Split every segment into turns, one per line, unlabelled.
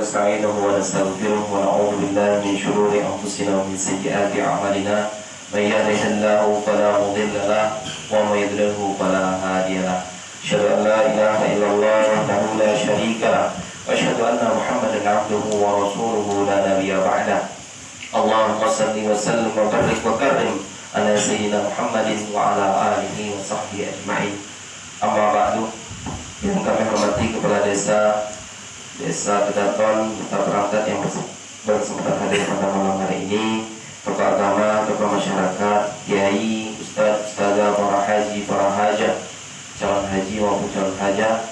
ونستعينه ونستغفره ونعوذ بالله من شرور أنفسنا ومن سيئات أعمالنا من يهده الله فلا مضل له ومن يضلله فلا هادي له أشهد أن لا إله إلا الله وحده لا شريك له وأشهد أن محمدا عبده ورسوله لا نبي بعده اللهم صل وسلم وبارك وكرم على سيدنا محمد وعلى آله وصحبه أجمعين. Amma ba'du, yang kami hormati kepala desa Kedaton, Desa Perangkat yang bersempat hadir pada malam hari ini, tokoh agama, tokoh masyarakat, kiai, ustadz, ustazah, para haji, para hajah, calon haji maupun calon hajah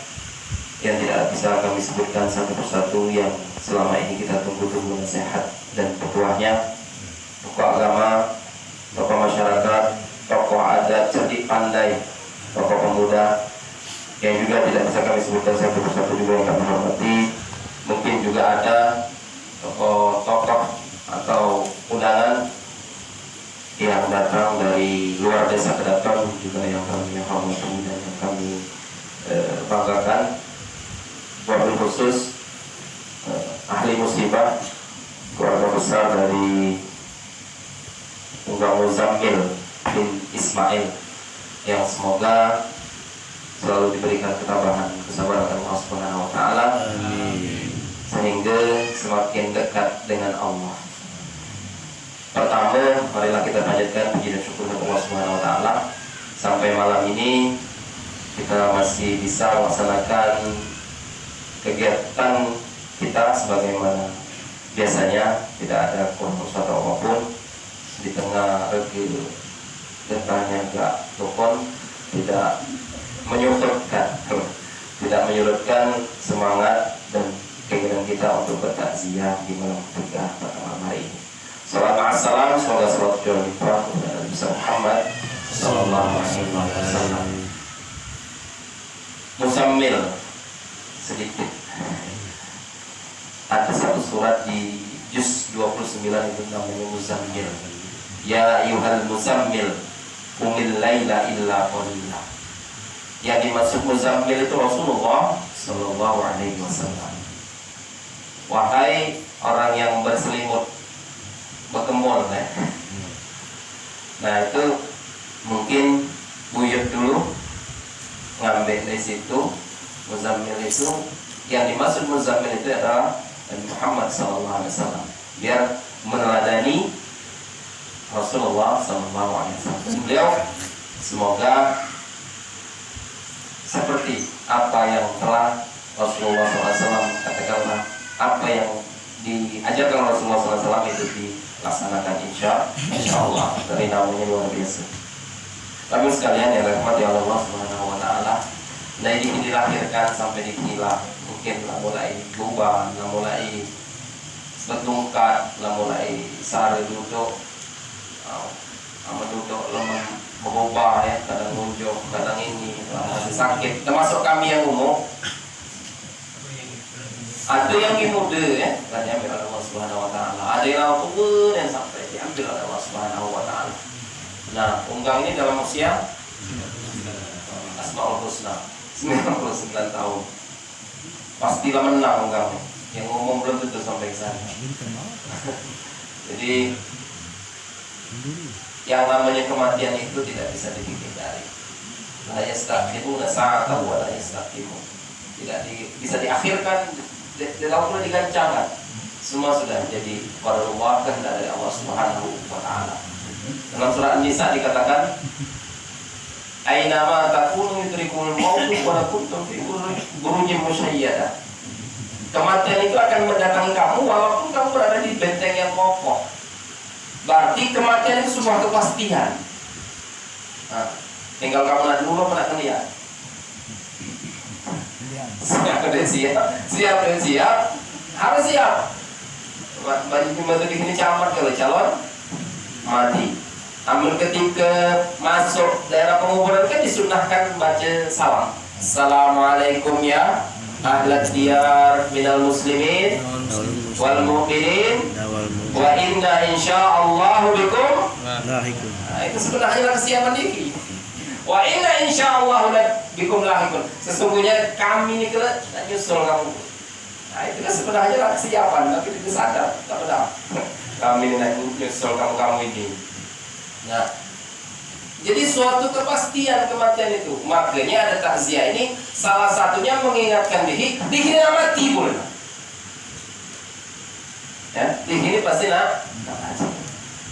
yang tidak bisa kami sebutkan satu persatu yang selama ini kita tunggu nasihat dan petuahnya, tokoh agama, tokoh masyarakat, tokoh adat, cerdik pandai, tokoh pemuda yang juga tidak bisa kami sebutkan satu persatu juga yang kami hormati. Mungkin juga ada tokoh-tokoh atau undangan yang datang dari luar desa Kedaton juga yang kami hormati dan yang kami banggakan. Wabil khusus ahli musibah keluarga besar dari Unggang Muzammil bin Ismail yang semoga selalu diberikan ketabahan, kesabaran Allah Subhanahu wa taala sehingga semakin dekat dengan Allah. Pertama, marilah kita panjatkan puji dan syukur kepada Allah Subhanahu wa taala sampai malam ini kita masih bisa melaksanakan kegiatan kita sebagaimana biasanya, tidak ada kurang suatu apapun di tengah regi getahnya gak tukon, tidak menyurutkan semangat dan keinginan kita untuk bertakziah di malam ketiga pada malam hari ini. Salam, semoga salawat dan limpah kepada Nabi Muhammad sallallahu alaihi wasallam. Muzammil, sedikit ada satu surat di juz 29 itu namanya Muzammil. Ya ayyuhal muzammil qumil laila illa qalila. Yang dimaksud Muzammil itu Rasulullah sallallahu alaihi wasallam. Wahai orang yang berselimut, berkemul, Nah itu mungkin buyut dulu ngambil dari situ. Muzammil itu, yang dimaksud Muzammil itu adalah Nabi Muhammad sallallahu alaihi wasallam, biar meneladani Rasulullah sallallahu alaihi wasallam. Beliau semoga seperti apa yang telah Rasulullah SAW katakanlah, apa yang diajarkan Rasulullah SAW itu dilaksanakan insya Allah. Dari namanya luar biasa. Kami sekalian yang dirahmati Allah Subhanahu wa taala, nah ini dilahirkan sampai dikilah, mungkin lah mulai berubah, lah mulai betungkat, lah mulai sehari duduk, duduk lemah berubah ya, kadang nunjuk, kadang ini masih sakit. Termasuk kami yang umum, ada yang muda ya, kan diambil oleh Allah Subhanahu wa taala. Ada yang tua dan sampai diambil oleh Allah Subhanahu wa taala. Nah, Unggang ini dalam usia Asmaul Husna 99 tahun. Pastilah menang Unggang. Yang umum belum tentu sampai ke sana. Jadi yang namanya kematian itu tidak bisa dihindari. La yastaqimuna sa'atan wa la yastaqimun. Tidak bisa diakhirkan, tidak boleh digancangkan. Semua sudah menjadi qadarullah, kehendak dari Allah Subhanahu wa taala. Dalam surah An-Nisa dikatakan, aina ma takunu yudrikumul maut wa kuntum fi burujin musyayyadah. Kematian itu akan mendatangi kamu walaupun kamu berada di benteng yang kokoh. Berarti kematian itu sebuah kepastian. Nah, tinggal kamu nanti dulu apa nak lihat. Siap, harus siap. Baju pembantu di sini camat kalau calon mati. Namun ketika masuk daerah penguburan kan disunahkan baca salam. Assalamualaikum ya ahlat diyar minal muslimin wal mu'minin wa inna insyaallah bikum lahiqun. Itu sebenarnya kesiapan diri. Wa inna insyaallah bikum lahiqun. Sesungguhnya kami ini kelak nyusul kamu.
Nah itu kan sebenarnya kesiapan, tapi tidak sadar, tak benar. Kami nyusul kamu ini. Nah, jadi suatu kepastian kematian itu. Makanya ada takziah ini salah satunya mengingatkan diri mati pun. Ya, diri pasti nak.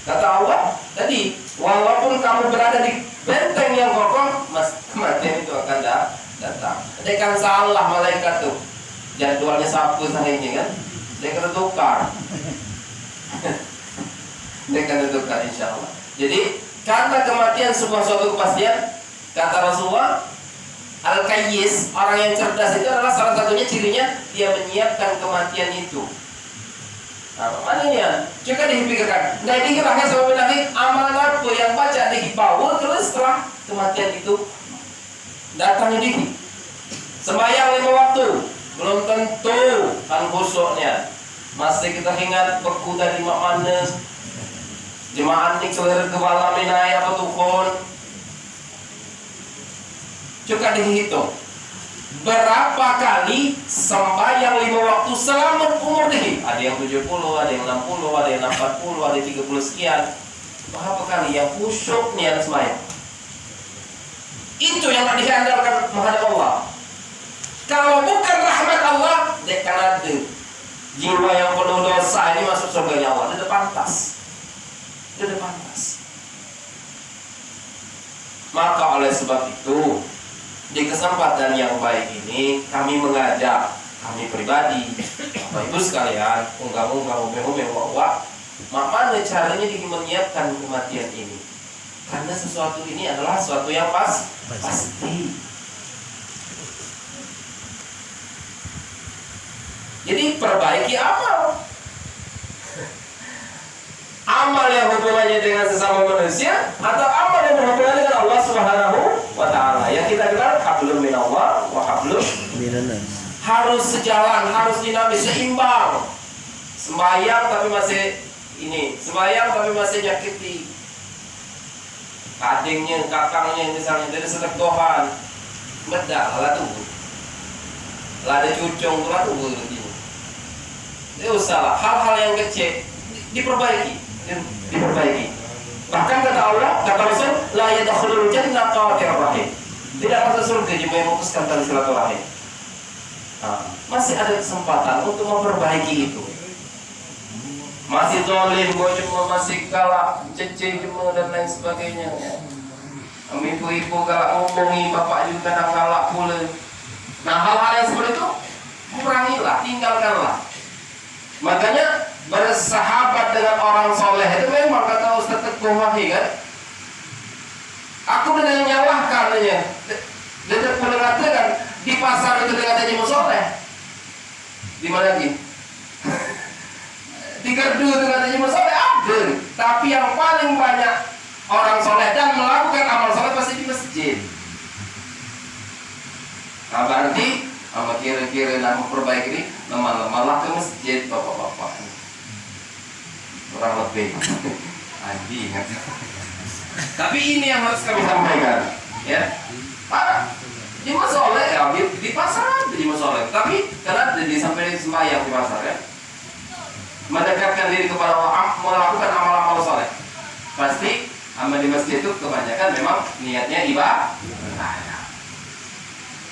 Kata Allah tadi, walaupun kamu berada di benteng yang kokoh, kematian itu akan datang. Dia kan salah malaikat tuh. Jadwalnya Sabtu hari ini kan, dia kena tukar. Dia kena tukar insya Allah. Jadi kata kematian sebuah suatu kepastian. Kata Rasulullah, Al-Qayyis, orang yang cerdas itu adalah salah satunya cirinya dia menyiapkan kematian itu. Nah, mana ini ya? Coba dipikirkan. Nah ini kiranya sama benar amalan apa yang baca di bawah terus setelah kematian itu datangnya diri. Sembahyang 5 waktu belum tentu kan khusyuknya. Masih kita ingat berkuda di mana? Jemaah ini kelir ke malam ini apa tukun? Coba dihitung. Berapa kali sembahyang 5 waktu selama umur diri? Ada yang 70, ada yang 60, ada yang 40, ada yang 30 sekian. Berapa kali yang khusyuk niat sembahyang? Itu yang tadi diandalkan menghadap Allah. Kalau bukan rahmat Allah, dia akan ada jiwa yang penuh dosa ini masuk surganya Allah. Dia pantas. Dia pantas. Maka oleh sebab itu, di kesempatan yang baik ini kami mengajak, kami pribadi, Bapak Ibu sekalian, ungkap-ungkap, mana caranya menyiapkan kematian ini? Karena sesuatu ini adalah sesuatu yang pasti. Jadi perbaiki amal. Amal yang hubungannya dengan sesama manusia atau amal yang berhubungan dengan Allah Subhanahu wa Ta'ala. Yang kita kenal hablum minallah wa hablum minannas. Harus sejalan, harus dinamis, seimbang. Sembahyang tapi masih ini, sembahyang tapi masih nyakiti adiknya, kakangnya misalnya dari sedekah. Bedak lah tuh. Lah ada cucung tuh lah tuh begini. Tidak usah lah, hal-hal yang kecil diperbaiki. Bahkan kata Allah, kata Rasul, la yadkhulul jannah qati'ur rahim. Tidak masuk surga jika memutuskan tali silaturahim. Masih ada kesempatan untuk memperbaiki itu. Masih zalim, masih galak, cece, dan lain sebagainya. Ibu-ibu galak ngomongi, bapak juga kadang galak pula. Nah, hal-hal yang seperti itu kurangilah, tinggalkanlah. Makanya bersahabat dengan orang soleh itu memang kata Ustaz Teguh Wahid kan, aku dengan nyalahkan aja. Dia mengatakan di pasar itu dengan jadi soleh. Di mana lagi? Di Gardu itu katanya soleh ada. Tapi yang paling banyak orang soleh dan melakukan amal soleh pasti di masjid. Nah berarti sama kira-kira nama perbaiki ini malah ke masjid bapak-bapak. Kurang lebih anjing. Tapi ini yang harus kami sampaikan, ya. Para di masoleh ya di pasar di masoleh. Tapi karena disampaikan sembahyang di pasar ya, mendekatkan diri kepada Allah, melakukan amal-amal soleh. Pasti amal di masjid itu kebanyakan memang niatnya ibadah.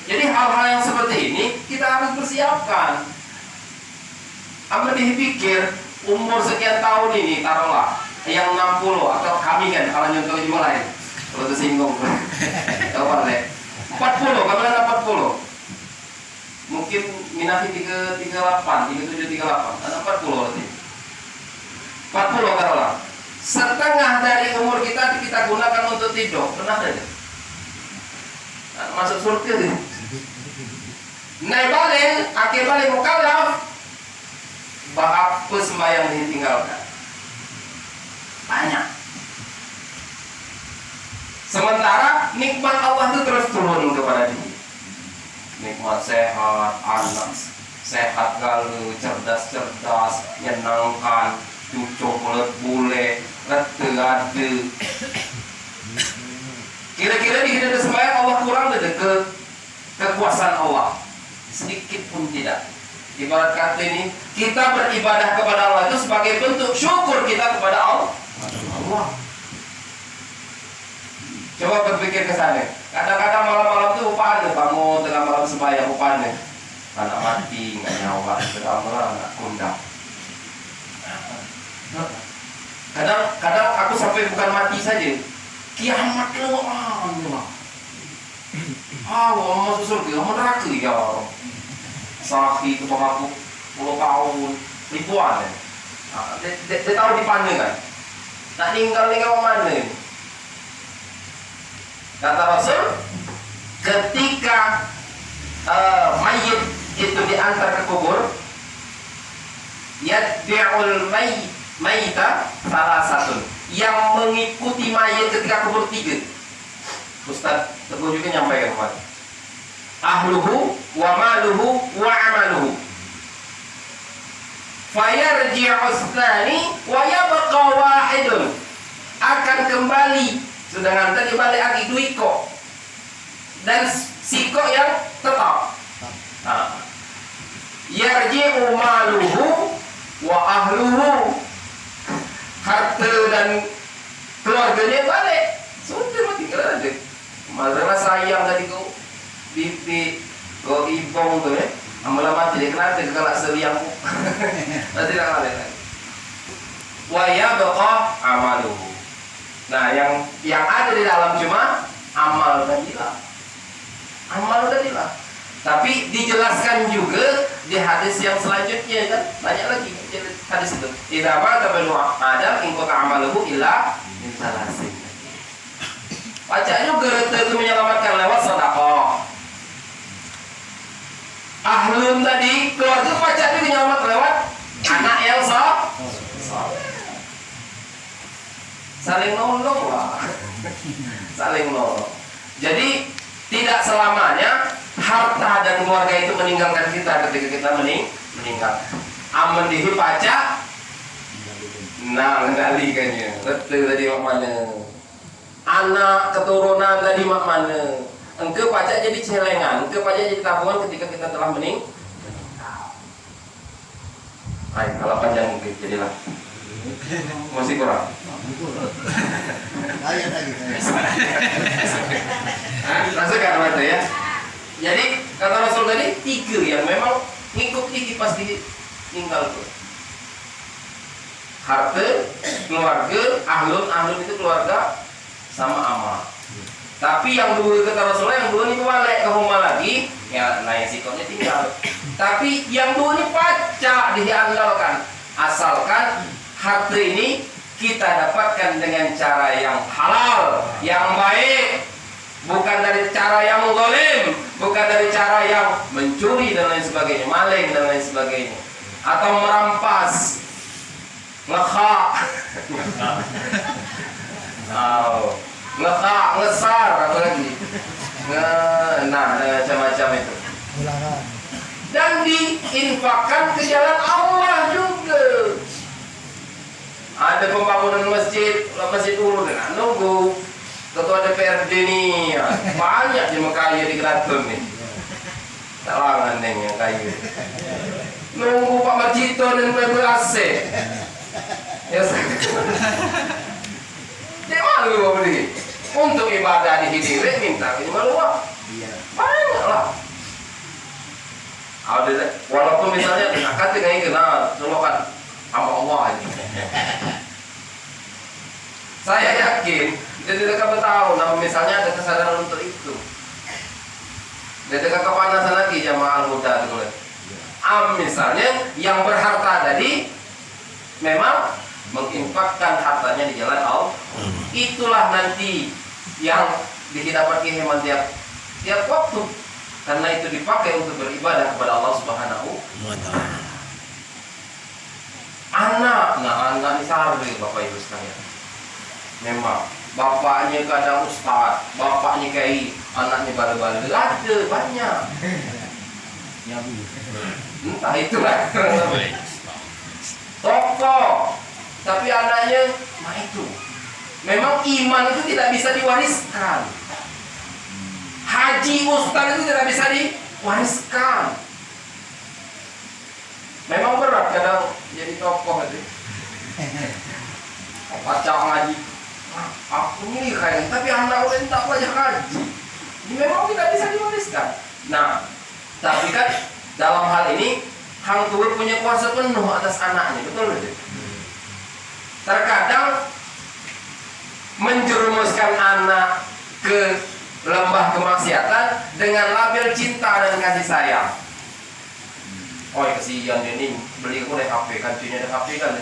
Jadi hal-hal yang seperti ini kita harus persiapkan. Amal dipikir umur sekian tahun ini taruhlah yang 60 atau kami kan kalau nyontoh jumlah lain kalau tersinggung apa deh 40 kami ada 40 mungkin Minafi 38 37 38 ada 40 berarti 40 taruhlah setengah dari umur kita gunakan untuk tidur pernah ada masuk surga deh naik balik akhir balik mukallaf bahwa sembahyang ditinggalkan banyak. Sementara nikmat Allah itu terus turun kepada dia. Nikmat sehat, anak sehat galau, cerdas, menyenangkan, cucu bulet-bulet, rete-rete. Kira-kira di hidup sembahyang Allah kurang dari kekuasaan Allah sedikit pun tidak. Ibarat kata ini, kita beribadah kepada Allah itu sebagai bentuk syukur kita kepada Allah. Coba berpikir ke sana. Kadang-kadang malam-malam itu upahnya, bangun tengah malam sembahyang upahnya. Anak mati, nggak nyawa, sedang nggak kundang. Kadang aku sampai bukan mati saja, kiamat loh, masuk surga, neraka ya orang. Sakit itu aku 10 tahun, ribuan ya. Dia tahu di mana kan? Nak tinggal mana ini? Kata Rasul, ketika mayit itu diantar ke kubur, yatbi'ul mayita salah satu yang mengikuti mayit ketika kubur 3. Ustaz Teguh juga nyampaikan kemarin. Ahluhu wa maluhu wa amaluhu. Fayarji'u tsani wa yabqa wahidun. Akan kembali, sedangkan tadi balik lagi duiko dan siko yang tetap. Yarji'u maluhu wa ahluhu. Harta dan keluarganya balik. Sudah tinggal aja. Masalah sayang tadi kau di kau ibong tu amalan mati dia kena kalau seriang nanti tak ada lagi. Wa yabqa amaluhu. Nah, yang ada di dalam cuma amal tadilah. Amal tadilah. Tapi dijelaskan juga di hadis yang selanjutnya kan banyak lagi hadis itu. Idza mata banu Adam in qata amaluhu illa min salasin. Baca juga itu menyelamatkan lewat sedekah. Ahlun tadi keluarga baca itu menyelamatkan lewat anak yang saleh. Saling nolong lah. Saling nolong. Jadi tidak selamanya harta dan keluarga itu meninggalkan kita ketika kita meninggal. Aman dihi pajak. Nah, mengendalikannya. Betul tadi mana? Anak keturunan tadi mana? Engkau pajak jadi celengan, engkau pajak jadi tabungan ketika kita telah meninggal. Hai, kalau panjang mungkin jadilah. Masih kurang. Rasakan waktu ya. Jadi kata Rasul tadi 3 yang memang ngikuti pasti tinggal tuh. Harta, keluarga, ahlun itu keluarga sama amal. Tapi yang 2 kata Rasulullah, yang 2 ini balik ke rumah lagi, ya naik sikonnya tinggal. Tapi yang 2 ini pacak diandalkan, asalkan harta ini kita dapatkan dengan cara yang halal, yang baik, bukan dari cara yang zalim, bukan dari cara yang mencuri dan lain sebagainya, maling dan lain sebagainya, atau merampas, ngekak, ngekak, ngesar, apa lagi, nah macam-macam itu. Dan diinfakkan ke jalan Allah juga. Ada pembangunan masjid dulu dengan nunggu ketua DPRD nih, banyak di Mekaya di Keraton nih. Talangan neng yang kayu. Nunggu Pak Marjito dan Pak AC. Ya, dia malu mau beli. Untuk ibadah di Hidire minta ke malu wah. Banyak lah. Walaupun misalnya akan dengan kenal, solokan sama Allah ini. Saya yakin dia tidak akan tahu, namun misalnya ada kesadaran untuk itu. Dia tidak kepanasan lagi jamaah al-huda itu. Misalnya yang berharta tadi memang menginfakkan hartanya di jalan Allah. Itulah nanti yang didapatkan hemat tiap waktu, karena itu dipakai untuk beribadah kepada Allah Subhanahu wa Ta'ala. Anak disari Bapak Ibu sekalian. Memang bapaknya kadang ustaz, bapaknya kiai, anaknya bala-bala, ada banyak. Entah itulah. Tokoh, tapi anaknya, nah itu. Memang iman itu tidak bisa diwariskan. Haji ustaz itu tidak bisa diwariskan. Memang berat kadang jadi tokoh itu. Baca ngaji. Aku ini kayak tapi anak udah tak belajar ngaji. Ini memang tidak bisa diwariskan. Nah, tapi kan dalam hal ini hang tua punya kuasa penuh atas anaknya, betul betul. Terkadang menjerumuskan anak ke lembah kemaksiatan dengan label cinta dan kasih sayang. Oh ya kesian ini beli aku deh HP kan, punya ada HP kan,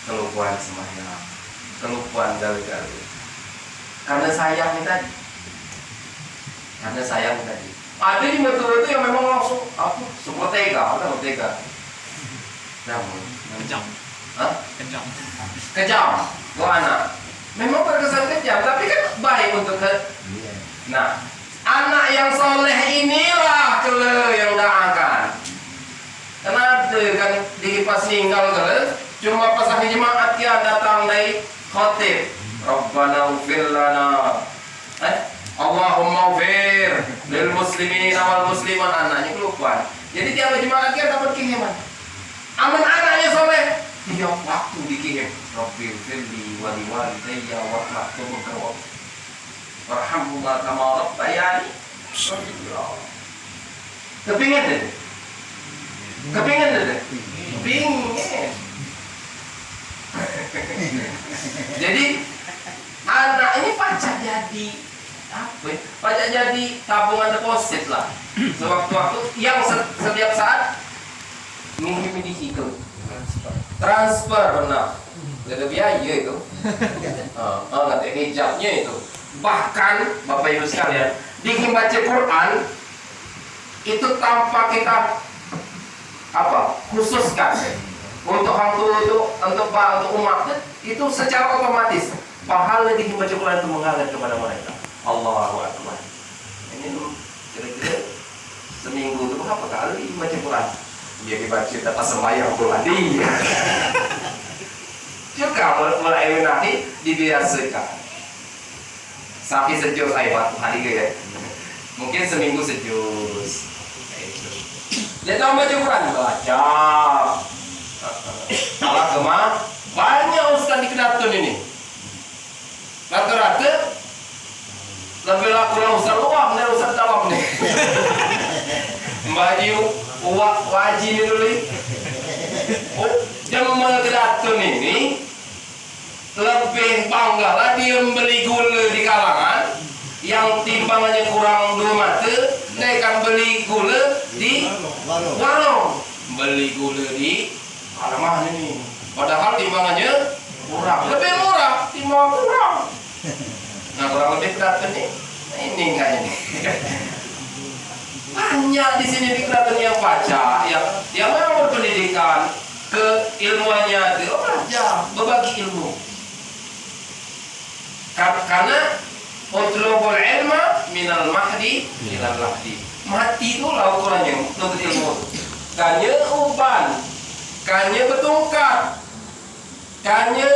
kelupuan semuanya, kelupuan gagal. Karena sayang tadi, karena sayang tadi. Ada di betul itu yang memang langsung aku super tega, atau tega. Namun,
Kejam.
hah?
Kejam.
Kejam, gua anak. Memang terkesan kejam, tapi kan baik untuk ke. Nah, anak yang soleh inilah kele yang doakan. Karena ada kan di pas ninggal kele, cuma pas hari jemaat dia datang dari khotib. Rabbana ufir lana. Allahumma ufir lil muslimin wal musliman, anaknya kelupaan. Jadi tiap jemaat dia dapat kiriman. Aman anaknya soleh. Tiap waktu dikirim. Rabbil firli wali walidayya warahmatullahi warhamhuma kama rabbayani shaghira. Kepingin deh. Kepingin deh. Kepingin. Jadi anak ini pacak jadi apa? Pacak jadi tabungan deposit lah. Sewaktu-waktu yang setiap saat ngirim di situ. Transfer benar. Gak ada biaya itu. Nggak ada hijabnya itu. Bahkan Bapak Ibu sekalian, di baca Quran itu tanpa kita khususkan untuk hang itu untuk umat itu secara otomatis pahala di baca Quran itu mengalir kepada mereka. Allahu Akbar. Ini kira-kira seminggu itu berapa kali baca Quran? Dia dibaca dapat sembahyang bulan dia. Juga mulai nanti dibiasakan. Sampai sejus air hari ya. Mungkin seminggu sejus. Dia tahu baca Quran baca. Malah kemana? Banyak ustaz di Kedatun ini. Rata-rata lebih kurang ustaz luar dari ustaz dalam nih. Baju wajib dulu. Oh, jemaah Kedatun ini lebih banggalah dia membeli gula di kalangan yang timbangannya kurang 2 mata, dia akan beli gula di warung, beli gula di mana ini, padahal timbangannya kurang, lebih murah, timbang kurang. Nah kurang lebih Kedatun nih, ini kayaknya nih. Banyak di sini di Kedatun yang baca, yang memang berpendidikan, keilmuannya dia belajar, berbagi ilmu. Karena utlubul ilma minal mahdi ilal lahdi. Mati itu lah ukurannya untuk ilmu. Kanya uban, kanya betungkat, kanya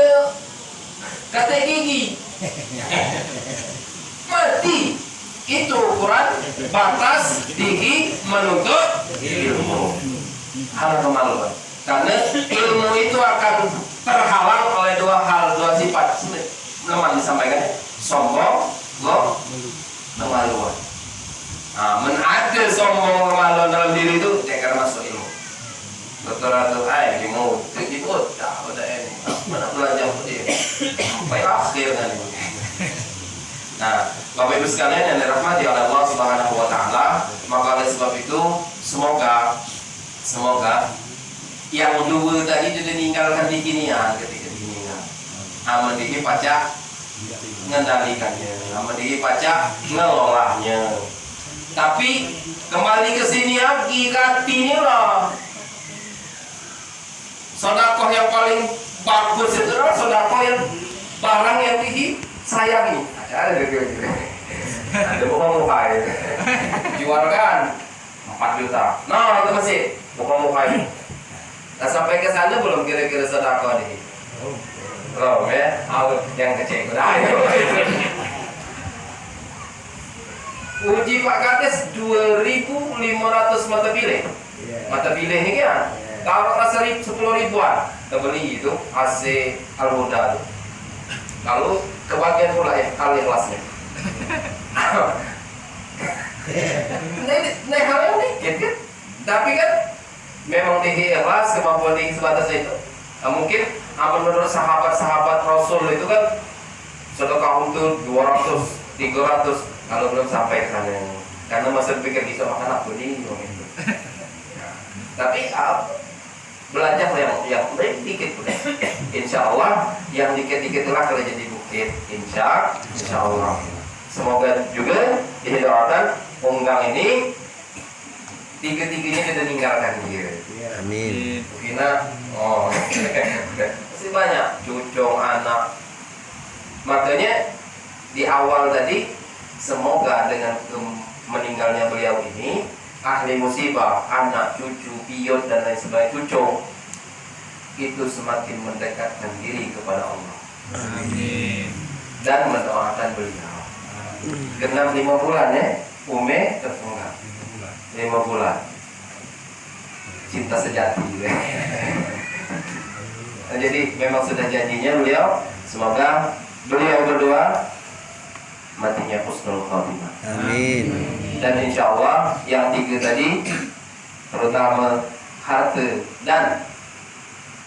kata gigi. Mati itu ukuran batas tinggi menuntut ilmu. Hal normal. Karena ilmu itu akan terhalang oleh dua sifat. Lemah disampaikan, sombong, kemaluan. Nah, menada sombong kemaluan dalam diri itu jangan masuk ilmu. Dokter atau mau gitu, udah ini, mana belajar dia, sampai akhir kan. Nah, Bapak Ibu sekalian yang dirahmati oleh Allah Subhanahu Wa Taala, maka oleh sebab itu semoga yang dulu tadi sudah meninggalkan di kinian ketika meninggal. Aman diri pacak mengendalikannya, aman diri pacak ngelolahnya. Tapi kembali ke sini lagi ke hati ini lah. Sodakoh yang paling bagus itu adalah sodakoh yang barang yang disayangi. Ada gitu. Ada muka jual kan 4 juta. Nah itu masih muka. Nah sampai ke sana belum kira-kira sodakoh nih. Belum ya, yang kecil udah ayo. Uji Pak Kades 2.500 mata pilih. Mata pilih ini kan Kalau rasa 10 ribuan, kebeli itu AC Al-Huda. Lalu kebagian pula ya kali kelasnya. Nah, halnya dikit kan? Tapi kan memang di ikhlas kemampuan di sebatas itu. Nah, mungkin menurut sahabat-sahabat Rasul itu kan sedekah untuk 200, 300 kalau belum sampai ke sana. Karena masih pikir bisa makan aku ini gitu. Tapi belajar yang dikit udah. Insya Allah yang dikit-dikit itulah kalau jadi bukit. Insya Allah. Semoga juga dihidupkan unggang ini tiga-tiganya kita tinggalkan dia.
Amin.
Kina, masih banyak cucung anak. Makanya di awal tadi semoga dengan meninggalnya beliau ini ahli musibah, anak, cucu, piot dan lain sebagainya, cucung itu semakin mendekatkan diri kepada Allah.
Amin.
Dan mendoakan beliau. Genap 5 bulan ya, Ume tersunggah 5 bulan. Cinta sejati. Nah, jadi memang sudah janjinya beliau. Semoga beliau berdua matinya husnul khotimah.
Amin.
Dan insya Allah yang 3 tadi, terutama harta dan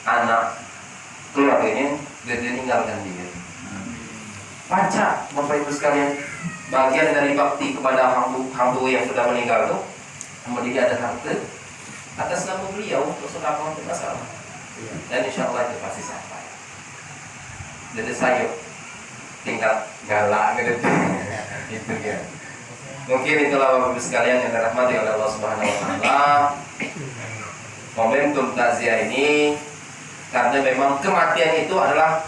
anak keluarganya, dia meninggalkan dia. Baca Bapak Ibu sekalian, bagian dari bakti kepada hamba yang sudah meninggal itu, kemudian ada harta atas nama beliau untuk sedekah untuk masalah. Dan insya Allah itu pasti sampai. Jadi saya tinggal galak gitu. Itu dia. Mungkin itulah Bapak Ibu sekalian yang dirahmati oleh Allah Subhanahu wa taala. Momentum takziah ini karena memang kematian itu adalah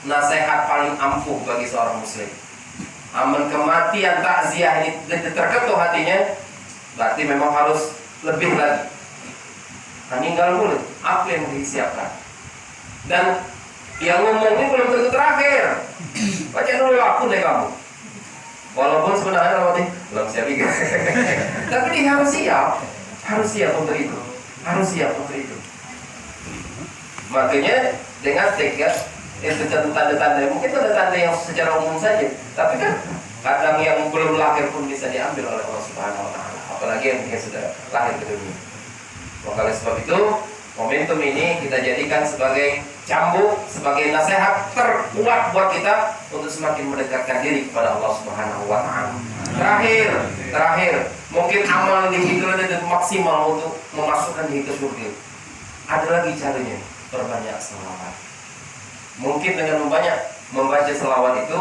nasihat paling ampuh bagi seorang muslim. Aman kematian takziah ini terketuk hatinya, berarti memang harus lebih lagi. Meninggal mulut, apa yang disiapkan? Dan yang ngomong ini belum tentu terakhir. Baca dulu akun deh kamu. Walaupun sebenarnya belum siap juga. Tapi dia harus siap untuk itu, harus siap untuk itu. Makanya dengan tekad itu tanda-tanda, mungkin tanda-tanda yang secara umum saja, tapi kan kadang yang belum lahir pun bisa diambil oleh Allah Subhanahu wa taala, apalagi yang mungkin sudah lahir ke dunia. Oleh sebab itu, momentum ini kita jadikan sebagai cambuk, sebagai nasihat terkuat buat kita untuk semakin mendekatkan diri kepada Allah Subhanahu wa taala. Terakhir, mungkin amal di hidup itu maksimal untuk memasukkan diri ke surga. Ada lagi caranya, perbanyak selawat. Mungkin dengan membaca selawat itu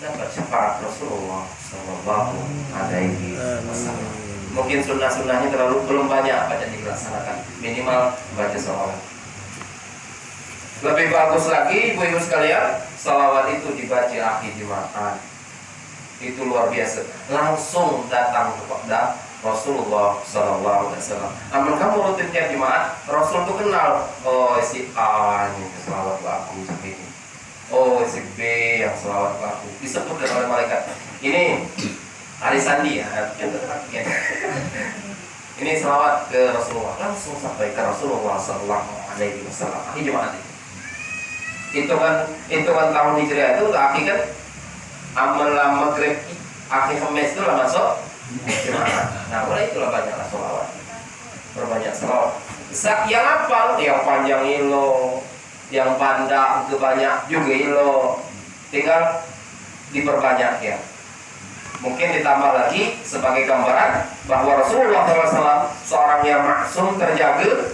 dapat syafaat Rasulullah Sallallahu Alaihi Wasallam. Mungkin sunnah-sunnahnya belum banyak baca dilaksanakan, minimal baca selawat. Lebih bagus lagi ibu-ibu sekalian, selawat itu dibaca akhir Jumatan. Itu luar biasa. Langsung datang kepada Rasulullah Sallallahu Alaihi Wasallam. Namun kamu rutin tiap Jumat, Rasul itu kenal. Oh si A ini selawat aku seperti ini. Oh si B yang selawat aku. Disebutkan oleh malaikat. Ini hari sandi ya. Ini selawat ke Rasulullah. Langsung sampai ke Rasulullah Sallallahu Alaihi Wasallam. Akhir Jumat itu. Hitungan tahun Hijriah itu akhir kan amal maghrib akhir Kamis itu lah masuk. Nah, mulai itulah banyaklah sholawat. Perbanyak sholawat. Yang hafal, yang panjang ilo, yang panjang itu banyak juga ilo. Tinggal diperbanyak ya. Mungkin ditambah lagi sebagai gambaran bahwa Rasulullah SAW seorang yang maksum terjaga,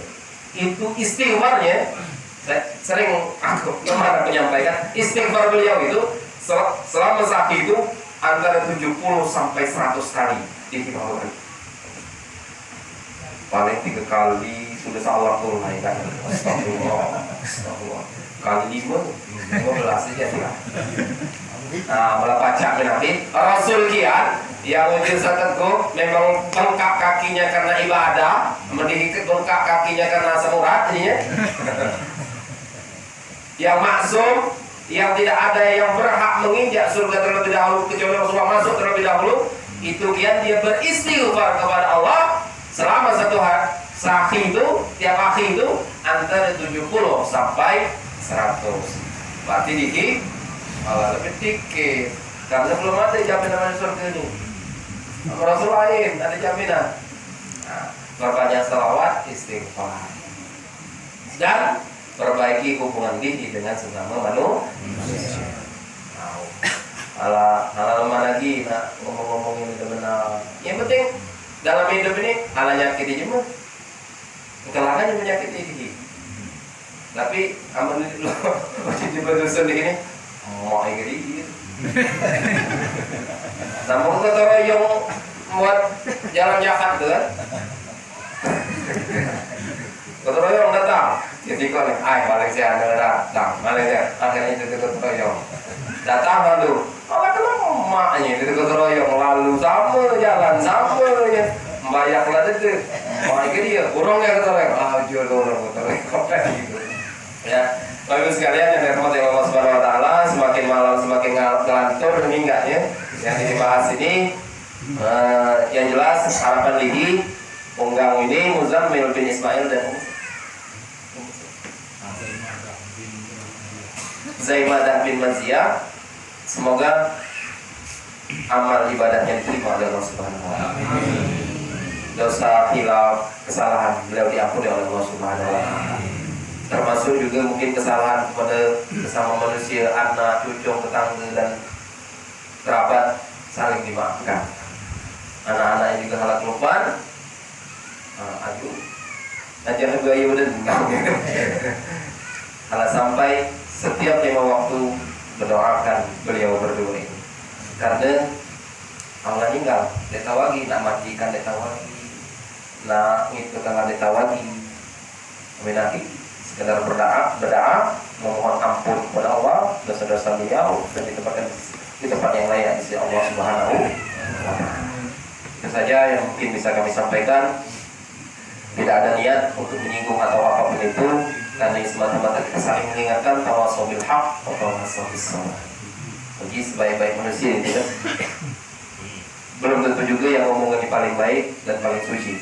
itu istighfarnya. Sering aku kemarin menyampaikan istighfar beliau itu selama saat itu antara 70 sampai 100 kali dihimbau. Paling 3 kali sudah salah tunai kan. Astagfirullah. Kali 15 aja sih. Nah, malah pacak nanti Rasul kian yang ujung satetku memang bengkak kakinya karena ibadah, mendikit bengkak kakinya karena semurat jadinya. Yang maksum, yang tidak ada yang berhak menginjak surga terlebih dahulu kecuali Rasulullah masuk terlebih dahulu, itu kian dia beristighfar kepada Allah selama Saki itu, tiap aki itu antara 70 sampai 100. Berarti dikit, malah lebih dikit. Karena belum ada jaminan surga ini. Rasul lain ada jaminan. Nah, perbanyak salawat, istighfar, dan perbaiki hubungan diri dengan sesama manusia. Ala mana lagi nak ngomong-ngomong ini benar. Yang penting dalam hidup ini ala nyakiti cuma kelakannya menyakiti diri. Tapi aman dulu masih di berdosa ini mau iri. Namun kata yang buat jalan jahat tu kan. Kata yang datang, jadi kau ni, Malaysia ada datang, Malaysia akhirnya itu kata yang datang lalu. Apa tu maknya itu kata yang lalu sama jalan sama je, bayar lah tu. Mak dia, orang yang kata yang, jual orang kata yang gitu. Ya, bagus sekalian yang dirahmati Allah Subhanahu Wa Taala. Semakin malam semakin ngelantur meninggalnya. Yang dibahas ini, yang jelas harapan Ligi Unggang ini Muzammil bin Ismail dan Zaimadah bin Maziyah. Semoga amal ibadahnya diterima oleh Allah Subhanahu Wa Taala. Dosa, hilaf, kesalahan beliau diampuni oleh Allah Subhanahu Wa Taala. Termasuk juga mungkin kesalahan kepada sesama manusia, anak, cucu, tetangga dan kerabat saling dimaafkan. Anak-anak yang juga halal kelupaan, aduh, nanti juga ya udah kalau sampai setiap 5 waktu berdoakan beliau berdua ini, karena Allah tinggal detawagi, nak majikan detawagi, nak itu kalau detawagi, menaki sekedar berdoa, memohon ampun kepada Allah dosa-dosa beliau dan di tempat yang layak di sisi Allah Subhanahu wa Ta'ala. Itu saja yang mungkin bisa kami sampaikan. Tidak ada niat untuk menyinggung atau apapun itu, karena ini semata-mata kita saling mengingatkan tawassaw bil haqq wa tawassaw bis sabr. Bagi sebaik-baik manusia itu kan. Belum tentu juga yang ngomong ini paling baik dan paling suci.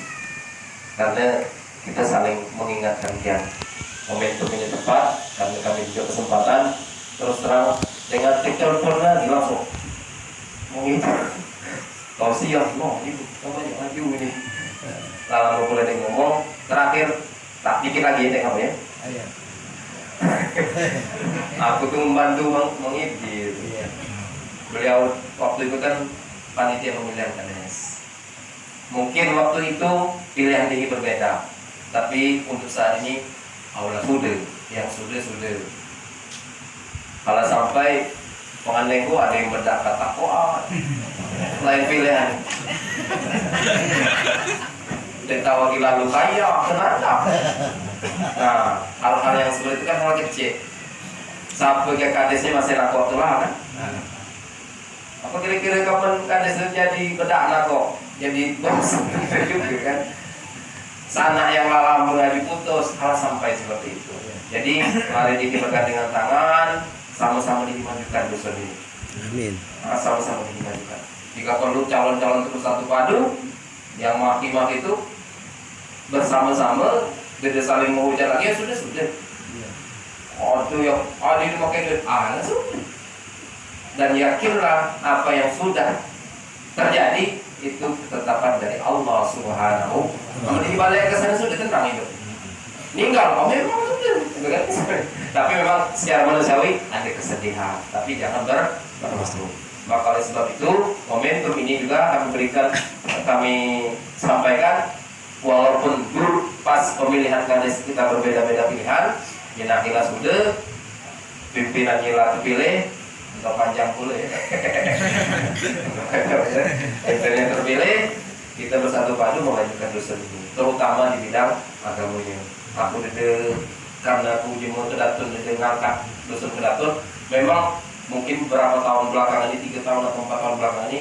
Karena kita saling mengingatkan kian. Momentum ini tepat karena kami juga kesempatan terus terang dengan telepon lagi langsung mengingat kau siap ibu namanya maju ini lalu mulai dia ngomong terakhir tak dikit lagi ya kamu ya aku tuh membantu mengibdir beliau waktu itu kan panitia pemilihan KDS mungkin waktu itu pilihan diri berbeda tapi untuk saat ini Allah sudah kalau sampai pengandengku ada yang berdapat takwa lain pilihan ditawa lalu kaya kenapa nah hal-hal yang seperti itu kan hal kecil sampai ke kadesnya masih nakok tuh lah kan apa kira-kira kapan kadesnya jadi bedak nakok jadi bos juga kan sana yang lala mulai diputus hal sampai seperti itu. Jadi mari dikibarkan dengan tangan, sama-sama dimajukan dusun ini.
Amin.
Sama-sama dimajukan. Jika perlu calon-calon terus satu padu, yang maki-maki itu bersama-sama, tidak saling menghujat lagi ya sudah. Oh itu yang ada ini makin sudah. Dan yakinlah apa yang sudah terjadi itu ketetapan dari Allah Subhanahu. Kalau dibalik ke sana sudah tentang itu. Meninggal, memang sudah, tapi memang secara manusiawi ada kesedihan, tapi jangan bermasuk. Maka oleh sebab itu momentum ini juga kami sampaikan, walaupun dulu pas pemilihan kades kita berbeda-beda pilihan, jenakila sudah, pimpinan nila terpilih. Panjang pula ya. Yang terpilih kita bersatu padu memajukan dusun ini, terutama di bidang agamanya. Aku karena aku jemu kedatun ngangkat dusun kedatun, memang mungkin beberapa tahun belakangan ini 3 tahun atau 4 tahun belakangan ini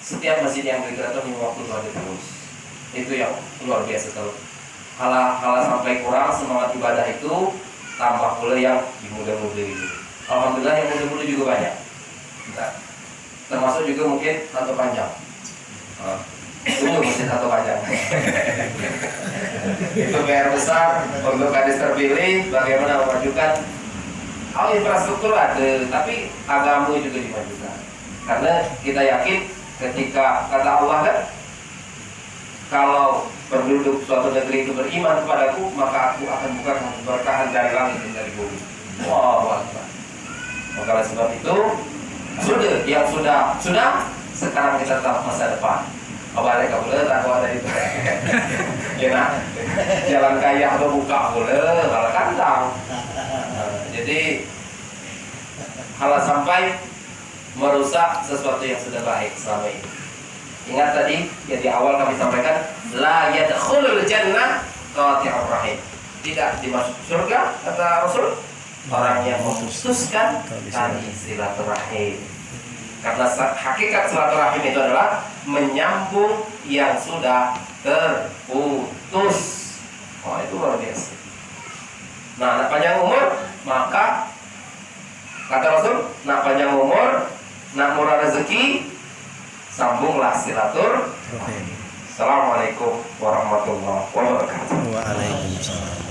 setiap masjid yang kedatun yang waktu ada terus. Itu yang luar biasa terus. Kalau sampai kurang semangat ibadah itu, tambah pula yang dimuda-muda itu. Alhamdulillah yang muda-muda juga banyak. Termasuk juga mungkin rantau panjang. Tunggu masjid atau kajang. Itu PR besar untuk kadis terpilih bagaimana memajukan. Oh, infrastruktur ada, tapi agama juga dimajukan. Karena kita yakin ketika kata Allah kan, kalau penduduk suatu negeri itu beriman kepadaku, maka aku akan buka keberkahan dari langit dan dari bumi. Wow, maka oleh sebab itu sudah sekarang kita tahu masa depan. Balik ke boleh, aku ada itu. Ya nah, jalan kaya atau buka boleh, malah kandang. Jadi kalau sampai merusak sesuatu yang sudah baik selama ini. Ingat tadi yang di awal kami sampaikan, la yadkhulul jannah qati'ur rahim. Tidak dimasuk surga kata Rasul orang yang memutuskan tali silaturahim. Karena hakikat silaturahim itu adalah menyambung yang sudah terputus. Oh, itu luar biasa. Nah, nak panjang umur, maka kata Rasul, nak panjang umur, nak murah rezeki, sambunglah silaturahim. Assalamualaikum warahmatullahi wabarakatuh.
Waalaikumsalam.